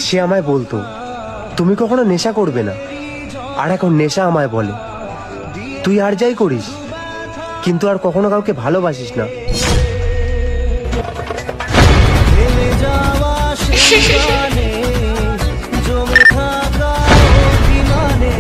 সে আমায় বলতো তুমি কখনো নেশা করবে না, আর এখন নেশা আমায় বলে তুই আর যাই করিস কিন্তু আর কখনো কাউকে ভালোবাসিস না। জমে থাকা অভিমানে